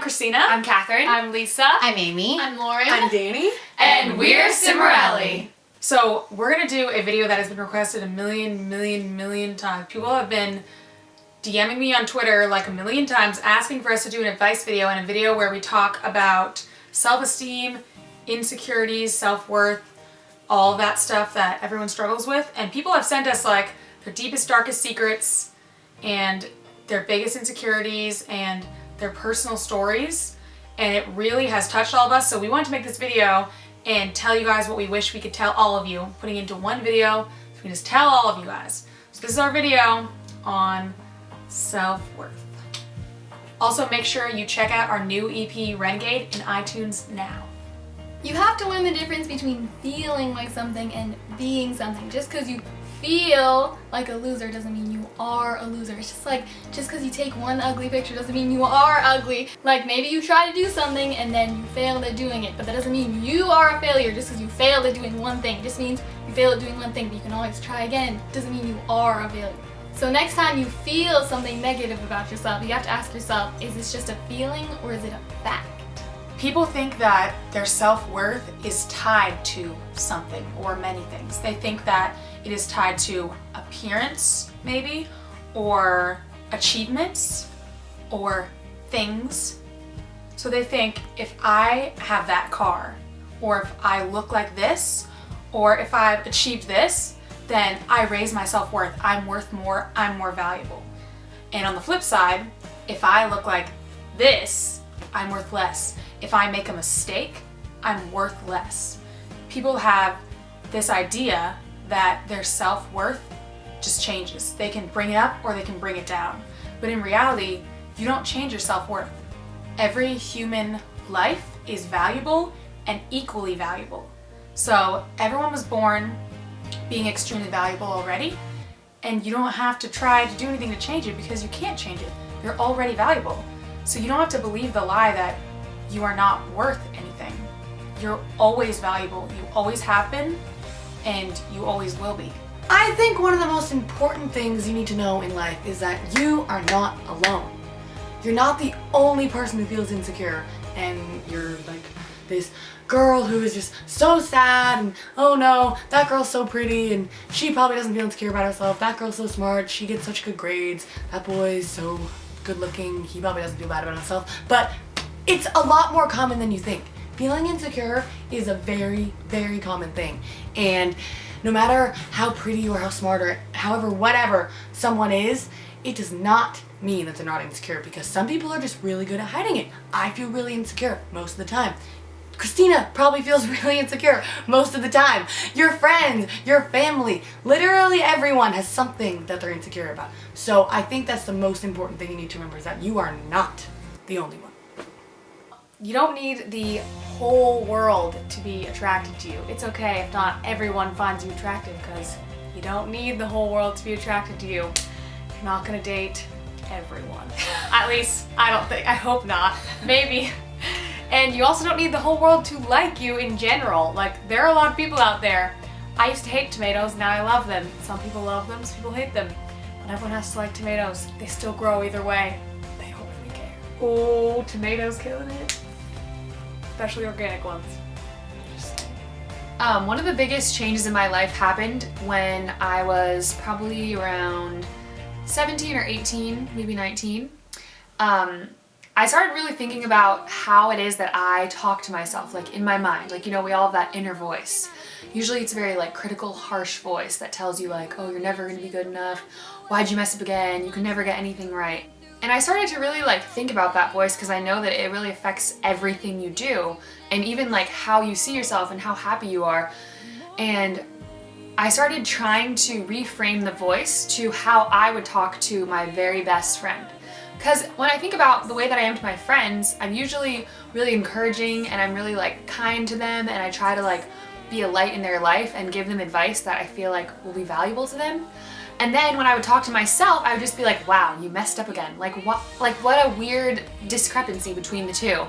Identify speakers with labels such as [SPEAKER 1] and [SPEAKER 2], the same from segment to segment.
[SPEAKER 1] Christina.
[SPEAKER 2] I'm Catherine.
[SPEAKER 3] I'm Lisa.
[SPEAKER 4] I'm Amy.
[SPEAKER 3] I'm Lauren.
[SPEAKER 1] I'm Danny.
[SPEAKER 2] And we're Cimorelli.
[SPEAKER 1] So we're gonna do a video that has been requested a million times. People have been DMing me on Twitter like a million times asking for us to do an advice video and a video where we talk about self-esteem, insecurities, self-worth, all that stuff that everyone struggles with. And people have sent us like their deepest, darkest secrets and their biggest insecurities and their personal stories. And it really has touched all of us. So we wanted to make this video and tell you guys what we wish we could tell all of you, putting it into one video so we can just tell all of you guys. So this is our video on self-worth. Also, make sure you check out our new EP, Renegade, in iTunes now.
[SPEAKER 3] You have to learn the difference between feeling like something and being something. Just because you feel like a loser doesn't mean you are a loser. It's just like, just because you take one ugly picture doesn't mean you are ugly. Like maybe you try to do something and then you failed at doing it, but that doesn't mean you are a failure just because you failed at doing one thing. It just means you failed at doing one thing, but you can always try again. It doesn't mean you are a failure. So next time you feel something negative about yourself, you have to ask yourself, is this just a feeling or is it a fact?
[SPEAKER 1] People think that their self-worth is tied to something or many things. They think that it is tied to appearance, maybe, or achievements, or things. So they think if I have that car, or if I look like this, or if I've achieved this, then I raise my self-worth. I'm worth more, I'm more valuable. And on the flip side, if I look like this, I'm worth less. If I make a mistake, I'm worth less. People have this idea that their self-worth just changes. They can bring it up or they can bring it down. But in reality, you don't change your self-worth. Every human life is valuable and equally valuable. So everyone was born being extremely valuable already, and you don't have to try to do anything to change it because you can't change it. You're already valuable. So you don't have to believe the lie that you are not worth anything. You're always valuable. You always have been, and you always will be.
[SPEAKER 4] I think one of the most important things you need to know in life is that you are not alone. You're not the only person who feels insecure, and you're like this girl who is just so sad, and oh no, that girl's so pretty and she probably doesn't feel insecure about herself. That girl's so smart, she gets such good grades. That boy's so good looking, he probably doesn't feel bad about himself. But it's a lot more common than you think. Feeling insecure is a very, very common thing. And no matter how pretty or how smart or however, whatever someone is, it does not mean that they're not insecure, because some people are just really good at hiding it. I feel really insecure most of the time. Christina probably feels really insecure most of the time. Your friends, your family, literally everyone has something that they're insecure about. So I think that's the most important thing you need to remember, is that you are not the only one.
[SPEAKER 2] You don't need the whole world to be attracted to you. It's okay if not everyone finds you attractive, because you don't need the whole world to be attracted to you. You're not gonna date everyone. At least, I don't think, I hope not. Maybe. And you also don't need the whole world to like you in general. Like, there are a lot of people out there. I used to hate tomatoes, now I love them. Some people love them, some people hate them. But everyone has to like tomatoes. They still grow either way. They don't really care. Oh, tomatoes killing it. Especially organic ones. Just saying. One of the biggest changes in my life happened when I was probably around 17 or 18, maybe 19. I started really thinking about how it is that I talk to myself, like in my mind. Like, you know, we all have that inner voice. Usually it's a very like critical, harsh voice that tells you like, oh, you're never gonna be good enough. Why'd you mess up again? You can never get anything right. And I started to really like think about that voice, because I know that it really affects everything you do, and even like how you see yourself and how happy you are. And I started trying to reframe the voice to how I would talk to my very best friend. Because when I think about the way that I am to my friends, I'm usually really encouraging and I'm really like kind to them, and I try to like be a light in their life and give them advice that I feel like will be valuable to them. And then when I would talk to myself, I would just be like, wow, you messed up again. Like what a weird discrepancy between the two.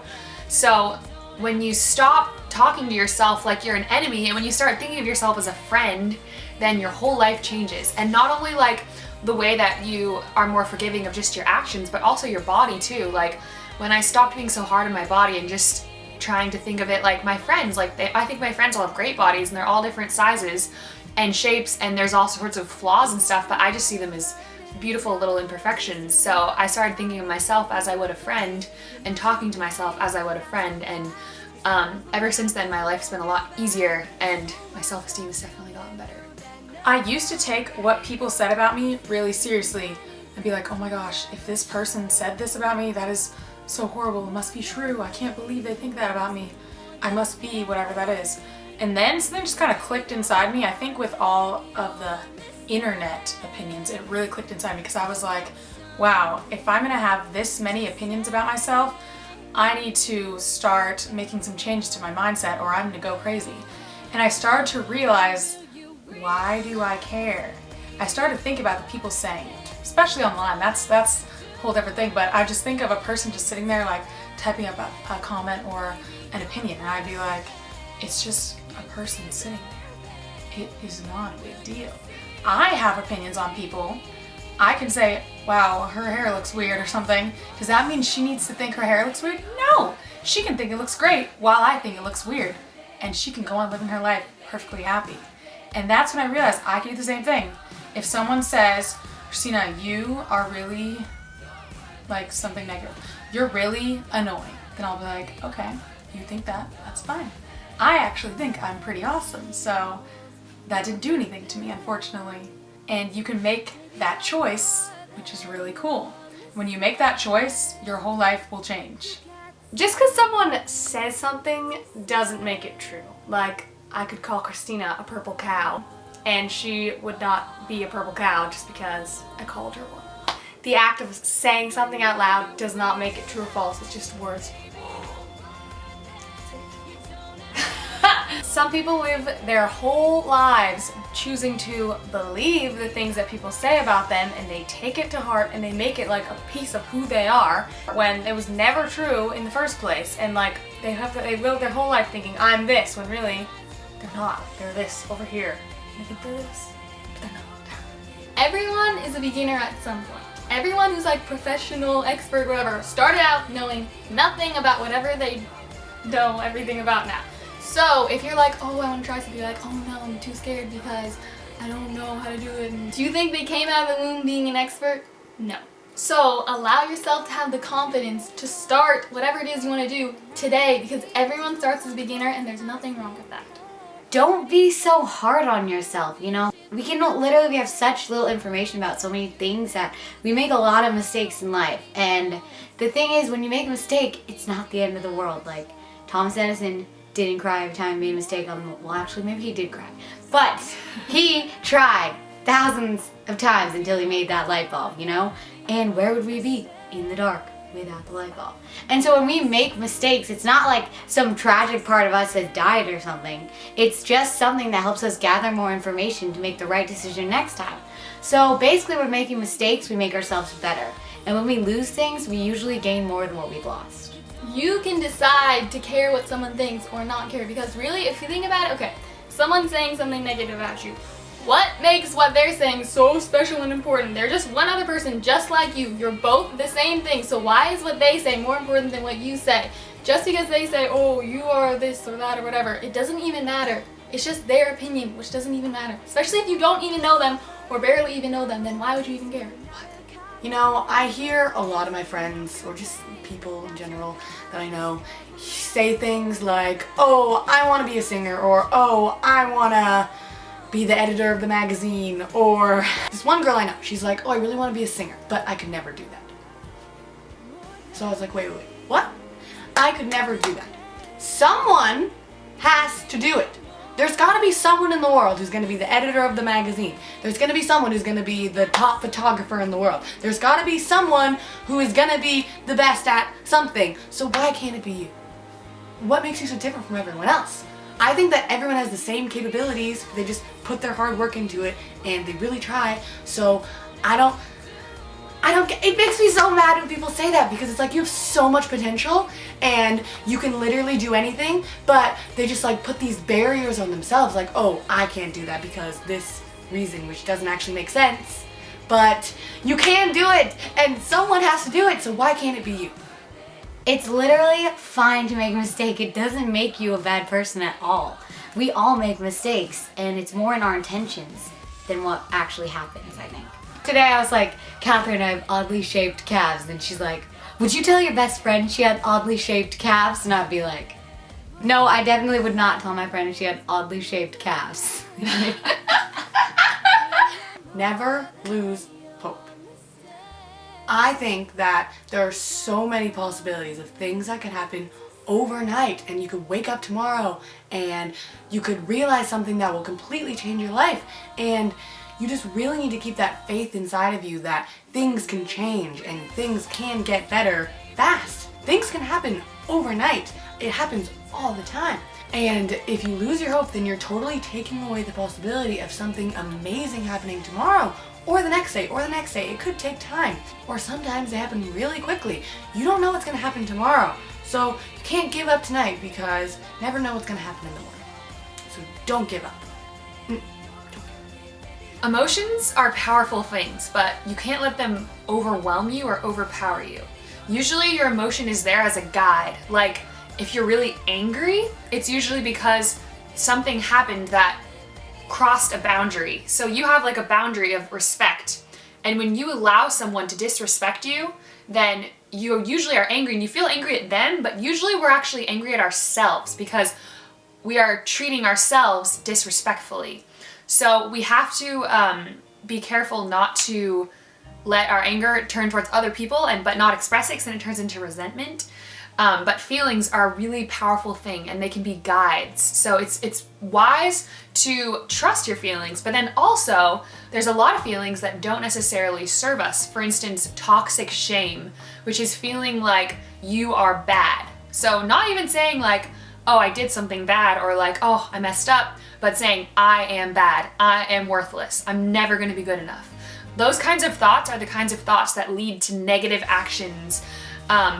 [SPEAKER 2] So when you stop talking to yourself like you're an enemy, and when you start thinking of yourself as a friend, then your whole life changes. And not only like the way that you are more forgiving of just your actions, but also your body too. Like when I stopped being so hard on my body and just trying to think of it like my friends, like I think my friends all have great bodies and they're all different sizes and shapes and there's all sorts of flaws and stuff, but I just see them as beautiful little imperfections. So I started thinking of myself as I would a friend and talking to myself as I would a friend, and ever since then my life's been a lot easier and my self-esteem has definitely gotten better.
[SPEAKER 1] I used to take what people said about me really seriously and be like, oh my gosh, if this person said this about me, that is so horrible. It must be true. I can't believe they think that about me. I must be whatever that is. And then something just kind of clicked inside me. I think with all of the internet opinions, it really clicked inside me because I was like, wow, if I'm gonna have this many opinions about myself, I need to start making some changes to my mindset or I'm gonna go crazy. And I started to realize, why do I care? I started to think about the people saying it, especially online. That's a whole different thing, but I just think of a person just sitting there like typing up a comment or an opinion and I'd be like, it's just a person sitting there. It is not a big deal. I have opinions on people. I can say, wow, her hair looks weird or something. Does that mean she needs to think her hair looks weird? No, she can think it looks great while I think it looks weird. And she can go on living her life perfectly happy. And that's when I realized I can do the same thing. If someone says, Christina, you are really like something negative, you're really annoying, then I'll be like, okay, you think that, that's fine. I actually think I'm pretty awesome, so that didn't do anything to me, unfortunately. And you can make that choice, which is really cool. When you make that choice, your whole life will change.
[SPEAKER 2] Just because someone says something doesn't make it true. Like, I could call Christina a purple cow, and she would not be a purple cow just because I called her one. The act of saying something out loud does not make it true or false, it's just words. Some people live their whole lives choosing to believe the things that people say about them, and they take it to heart and they make it like a piece of who they are when it was never true in the first place. And like they live their whole life thinking I'm this when really they're not. They're this over here. And I think they're this, but they're not.
[SPEAKER 3] Everyone is a beginner at some point. Everyone who's like professional, expert, whatever, started out knowing nothing about whatever they know everything about now. So if you're like, oh, I want to try something, you're like, oh no, I'm too scared because I don't know how to do it. And do you think they came out of the womb being an expert? No. So allow yourself to have the confidence to start whatever it is you want to do today, because everyone starts as a beginner and there's nothing wrong with that.
[SPEAKER 5] Don't be so hard on yourself, you know? We have such little information about so many things that we make a lot of mistakes in life. And the thing is, when you make a mistake, it's not the end of the world. Like, Thomas Edison didn't cry every time he made a mistake well, actually, maybe he did cry. But he tried thousands of times until he made that light bulb, you know? And where would we be? In the dark without the light bulb. And so when we make mistakes, it's not like some tragic part of us has died or something. It's just something that helps us gather more information to make the right decision next time. So basically, when making mistakes, we make ourselves better. And when we lose things, we usually gain more than what we've lost.
[SPEAKER 3] You can decide to care what someone thinks or not care, because really, if you think about it, okay, someone's saying something negative about you. What makes what they're saying so special and important? They're just one other person just like you. You're both the same thing. So why is what they say more important than what you say? Just because they say, oh, you are this or that or whatever, it doesn't even matter. It's just their opinion, which doesn't even matter. Especially if you don't even know them or barely even know them, then why would you even care?
[SPEAKER 4] You know, I hear a lot of my friends, or just people in general that I know, say things like, oh, I want to be a singer, or oh, I want to be the editor of the magazine, or this one girl I know, she's like, oh, I really want to be a singer, but I could never do that. So I was like, wait, what? I could never do that. Someone has to do it. There's got to be someone in the world who's going to be the editor of the magazine. There's going to be someone who's going to be the top photographer in the world. There's got to be someone who is going to be the best at something. So why can't it be you? What makes you so different from everyone else? I think that everyone has the same capabilities. They just put their hard work into it and they really try. So I don't get, it makes me so mad when people say that, because it's like you have so much potential and you can literally do anything, but they just like put these barriers on themselves, like, oh, I can't do that because this reason, which doesn't actually make sense, but you can do it and someone has to do it, so why can't it be you?
[SPEAKER 5] It's literally fine to make a mistake. It doesn't make you a bad person at all. We all make mistakes, and it's more in our intentions than what actually happens, I think. Today I was like, Catherine, I have oddly shaped calves. And she's like, would you tell your best friend she had oddly shaped calves? And I'd be like, no, I definitely would not tell my friend she had oddly shaped calves.
[SPEAKER 4] Never lose hope. I think that there are so many possibilities of things that could happen overnight, and you could wake up tomorrow and you could realize something that will completely change your life, and you just really need to keep that faith inside of you that things can change and things can get better fast. Things can happen overnight. It happens all the time. And if you lose your hope, then you're totally taking away the possibility of something amazing happening tomorrow or the next day or the next day. It could take time, or sometimes they happen really quickly. You don't know what's going to happen tomorrow. So you can't give up tonight because you never know what's going to happen in the morning. So don't give up.
[SPEAKER 2] Emotions are powerful things, but you can't let them overwhelm you or overpower you. Usually your emotion is there as a guide. Like, if you're really angry, it's usually because something happened that crossed a boundary. So you have like a boundary of respect. And when you allow someone to disrespect you, then you usually are angry, and you feel angry at them, but usually we're actually angry at ourselves because we are treating ourselves disrespectfully. So we have to be careful not to let our anger turn towards other people but not express it, because then it turns into resentment. But feelings are a really powerful thing, and they can be guides. So it's wise to trust your feelings, but then also there's a lot of feelings that don't necessarily serve us. For instance, toxic shame, which is feeling like you are bad. So not even saying like, oh, I did something bad, or like, oh, I messed up, but saying, I am bad, I am worthless, I'm never gonna be good enough. Those kinds of thoughts are the kinds of thoughts that lead to negative actions,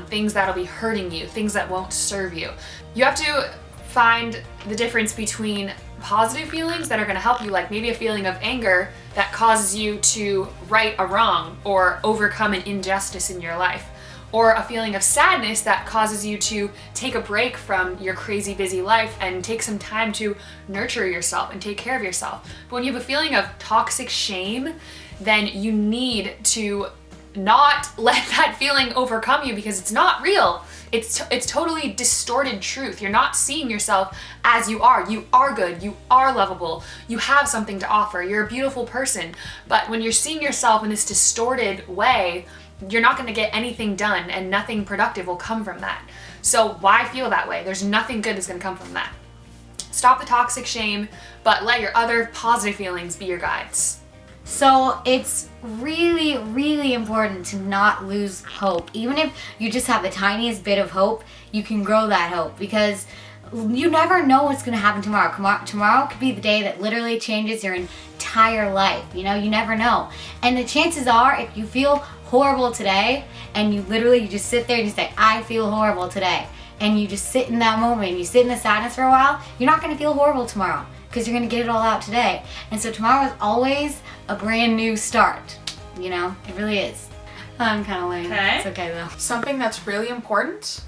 [SPEAKER 2] things that'll be hurting you, things that won't serve you. You have to find the difference between positive feelings that are going to help you, like maybe a feeling of anger that causes you to right a wrong or overcome an injustice in your life, or a feeling of sadness that causes you to take a break from your crazy busy life and take some time to nurture yourself and take care of yourself. But when you have a feeling of toxic shame, then you need to not let that feeling overcome you, because it's not real. It's totally distorted truth. You're not seeing yourself as you are. You are good. You are lovable. You have something to offer. You're a beautiful person. But when you're seeing yourself in this distorted way, you're not going to get anything done, and nothing productive will come from that. So why feel that way? There's nothing good that's going to come from that. Stop the toxic shame, but let your other positive feelings be your guides.
[SPEAKER 5] So it's really, really important to not lose hope. Even if you just have the tiniest bit of hope, you can grow that hope, because you never know what's going to happen tomorrow. Tomorrow could be the day that literally changes your entire life. You know, you never know. And the chances are, if you feel horrible today and you just sit there and you say, I feel horrible today, and you just sit in that moment and you sit in the sadness for a while, you're not going to feel horrible tomorrow, because you're going to get it all out today. And so tomorrow is always a brand new start. You know, it really is. I'm kind of lame.
[SPEAKER 2] Okay.
[SPEAKER 5] It's okay though.
[SPEAKER 1] Something that's really important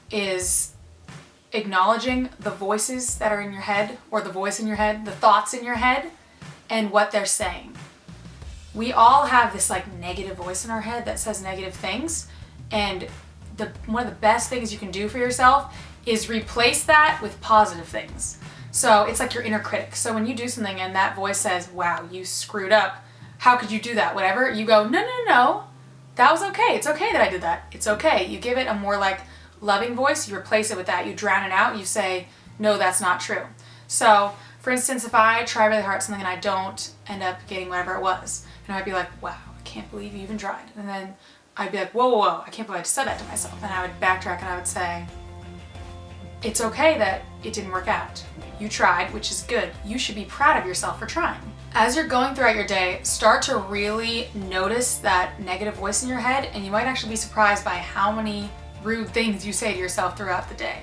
[SPEAKER 1] is acknowledging the voices that are in your head, or the voice in your head, the thoughts in your head, and what they're saying. We all have this like negative voice in our head that says negative things, and one of the best things you can do for yourself is replace that with positive things. So it's like your inner critic. So when you do something and that voice says, wow, you screwed up, how could you do that, whatever, you go, no, that was okay, it's okay that I did that, it's okay. You give it a more like loving voice, you replace it with that, you drown it out, you say, no, that's not true. So for instance, if I try really hard at something and I don't end up getting whatever it was, and I'd be like, wow, I can't believe you even tried. And then I'd be like, whoa, I can't believe I just said that to myself. And I would backtrack and I would say, it's okay that it didn't work out. You tried, which is good. You should be proud of yourself for trying. As you're going throughout your day, start to really notice that negative voice in your head, and you might actually be surprised by how many rude things you say to yourself throughout the day.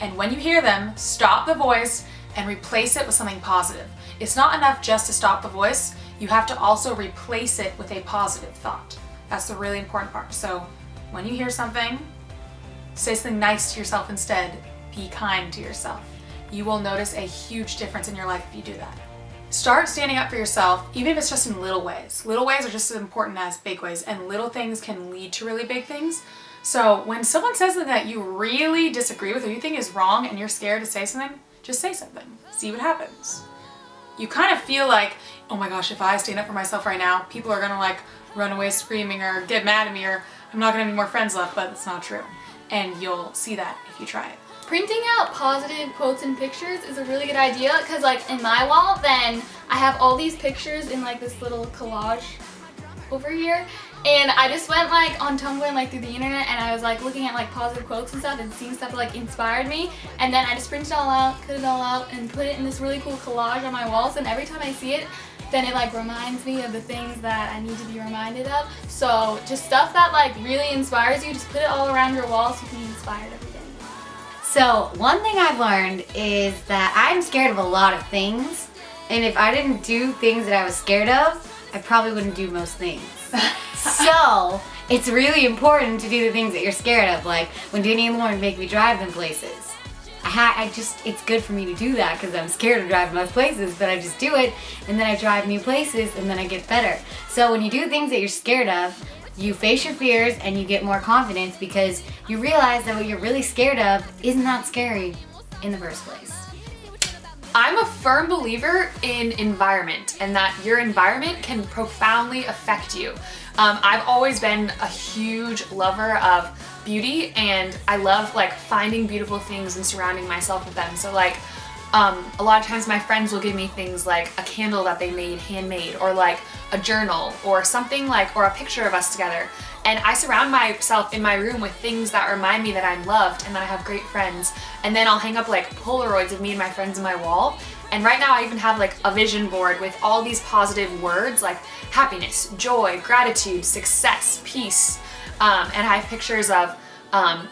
[SPEAKER 1] And when you hear them, stop the voice and replace it with something positive. It's not enough just to stop the voice. You have to also replace it with a positive thought. That's the really important part. So when you hear something, Say something nice to yourself instead. Be kind to yourself. You will notice a huge difference in your life if you do that. Start standing up for yourself, even if it's just in little ways. Little ways are just as important as big ways, and little things can lead to really big things. So when someone says something that you really disagree with or you think is wrong and you're scared to say something, just say something. See what happens. You kind of feel like, oh my gosh, if I stand up for myself right now, people are gonna like run away screaming or get mad at me or I'm not gonna have any more friends left, but it's not true. And you'll see that if you try it.
[SPEAKER 3] Printing out positive quotes and pictures is a really good idea because like in my wall, then I have all these pictures in like this little collage over here. And I just went like on Tumblr and like through the internet and I was like looking at like positive quotes and stuff and seeing stuff that like inspired me. And then I just printed it all out, cut it all out and put it in this really cool collage on my walls, and every time I see it, then it like reminds me of the things that I need to be reminded of. So just stuff that like really inspires you, just put it all around your wall so you can be inspired every day.
[SPEAKER 5] So one thing I've learned is that I'm scared of a lot of things, and if I didn't do things that I was scared of, I probably wouldn't do most things. So it's really important to do the things that you're scared of, like when Danny and Lauren make me drive them places. It's good for me to do that because I'm scared of driving most places, but I just do it and then I drive new places and then I get better. So when you do things that you're scared of, you face your fears and you get more confidence because you realize that what you're really scared of isn't that scary in the first place.
[SPEAKER 2] I'm a firm believer in environment and that your environment can profoundly affect you. I've always been a huge lover of beauty and I love like finding beautiful things and surrounding myself with them. So like a lot of times my friends will give me things like a candle that they made handmade or like a journal or something like, or a picture of us together. And I surround myself in my room with things that remind me that I'm loved and that I have great friends. And then I'll hang up like Polaroids of me and my friends on my wall. And right now I even have like a vision board with all these positive words like happiness, joy, gratitude, success, peace. And I have pictures of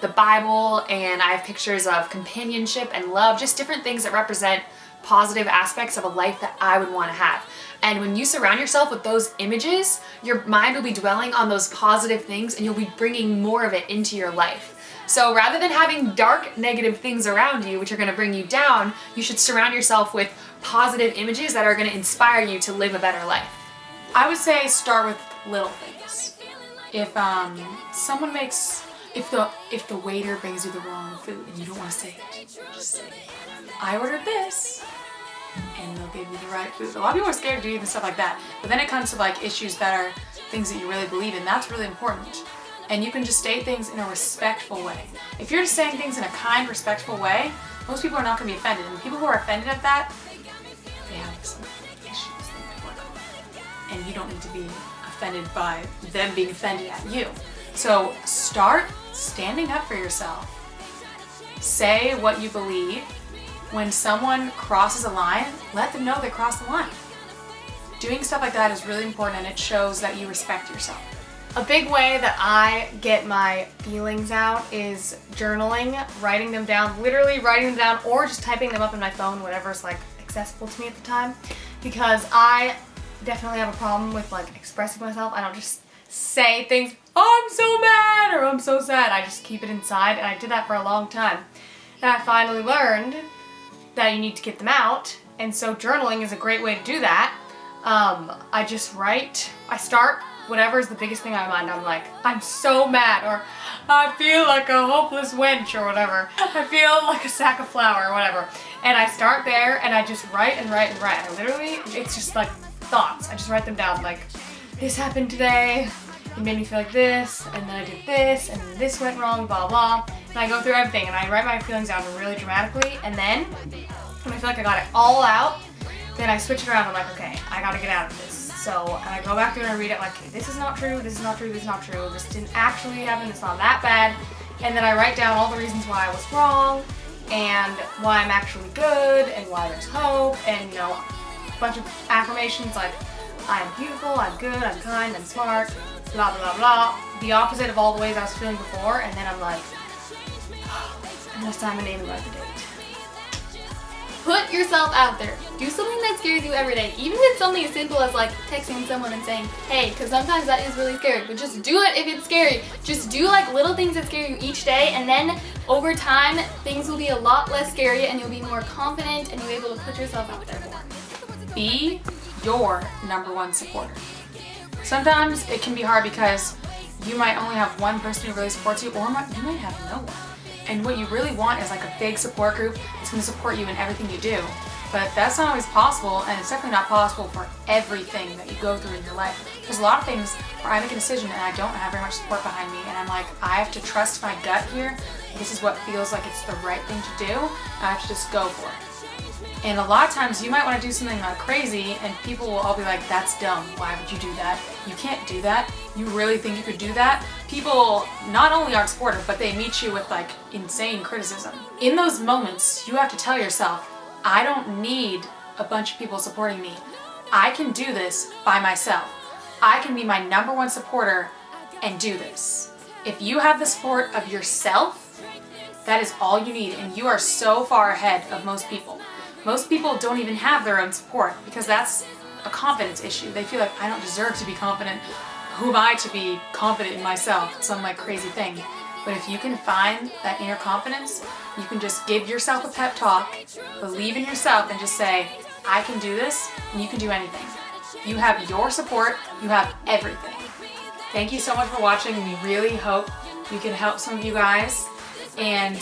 [SPEAKER 2] the Bible, and I have pictures of companionship and love, just different things that represent positive aspects of a life that I would want to have. And when you surround yourself with those images, your mind will be dwelling on those positive things and you'll be bringing more of it into your life. So rather than having dark, negative things around you, which are going to bring you down, you should surround yourself with positive images that are going to inspire you to live a better life.
[SPEAKER 1] I would say start with little things. If if the waiter brings you the wrong food and you don't want to say it, just say, I ordered this, and they'll give you the right food. A lot of people are scared to do even stuff like that, but then it comes to like issues that are things that you really believe in. That's really important. And you can just state things in a respectful way. If you're just saying things in a kind, respectful way, most people are not going to be offended. And people who are offended at that, they have some issues they might work on. And you don't need to be offended by them being offended at you. So start standing up for yourself. Say what you believe. When someone crosses a line, let them know they crossed the line. Doing stuff like that is really important and it shows that you respect yourself.
[SPEAKER 2] A big way that I get my feelings out is journaling, writing them down, literally writing them down, or just typing them up in my phone, whatever's like accessible to me at the time. Because I definitely have a problem with like expressing myself. I don't just say things, oh, I'm so mad or I'm so sad. I just keep it inside, and I did that for a long time. And I finally learned that you need to get them out, and so journaling is a great way to do that. I just write, I start whatever's the biggest thing on my mind. I'm like, I'm so mad, or I feel like a hopeless wench, or whatever. I feel like a sack of flour, or whatever. And I start there, and I just write and write and write. I literally, it's just like thoughts. I just write them down, like, this happened today, it made me feel like this, and then I did this, and this went wrong, blah, blah. And I go through everything, and I write my feelings down really dramatically, and then, when I feel like I got it all out, then I switch it around. I'm like, okay, I gotta get out of this. So, and I go back through and I read it like, this is not true, this is not true, this is not true, this didn't actually happen, it's not that bad. And then I write down all the reasons why I was wrong, and why I'm actually good, and why there's hope, and, you know, a bunch of affirmations like, I am beautiful, I'm good, I'm kind, I'm smart, blah, blah, blah. The opposite of all the ways I was feeling before, and then I'm like, and this time I name and write the date.
[SPEAKER 3] Put yourself out there. Do something that scares you every day. Even if it's something as simple as like texting someone and saying, hey, because sometimes that is really scary, but just do it if it's scary. Just do like little things that scare you each day, and then over time, things will be a lot less scary and you'll be more confident and you'll be able to put yourself out there more.
[SPEAKER 1] Be your number one supporter. Sometimes it can be hard because you might only have one person who really supports you, or you might have no one. And what you really want is like a big support group that's going to support you in everything you do. But that's not always possible, and it's definitely not possible for everything that you go through in your life. There's a lot of things where I make a decision and I don't have very much support behind me, and I'm like, I have to trust my gut here. This is what feels like it's the right thing to do. I have to just go for it. And a lot of times you might want to do something like crazy and people will all be like, that's dumb. Why would you do that? You can't do that. You really think you could do that? People not only aren't supportive, but they meet you with like insane criticism. In those moments, you have to tell yourself, I don't need a bunch of people supporting me. I can do this by myself. I can be my number one supporter and do this. If you have the support of yourself, that is all you need, and you are so far ahead of most people. Most people don't even have their own support because that's a confidence issue. They feel like, I don't deserve to be confident. Who am I to be confident in myself? Some like crazy thing. But if you can find that inner confidence, you can just give yourself a pep talk, believe in yourself, and just say, I can do this, and you can do anything. You have your support, you have everything. Thank you so much for watching. We really hope we can help some of you guys. And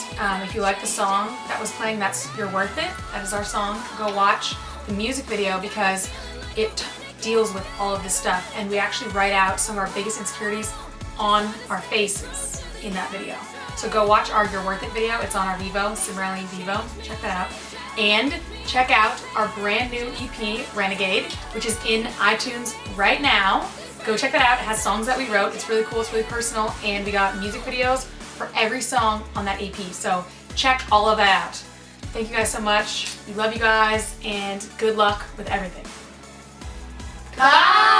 [SPEAKER 1] if you like the song that was playing, that's You're Worth It. That is our song. Go watch the music video because it deals with all of this stuff. And we actually write out some of our biggest insecurities on our faces in that video. So go watch our You're Worth It video. It's on our Vivo, Cimorelli Vivo. Check that out. And check out our brand new EP, Renegade, which is in iTunes right now. Go check that out. It has songs that we wrote. It's really cool. It's really personal. And we got music videos for every song on that EP. So check all of that out. Thank you guys so much. We love you guys and good luck with everything.
[SPEAKER 3] Bye!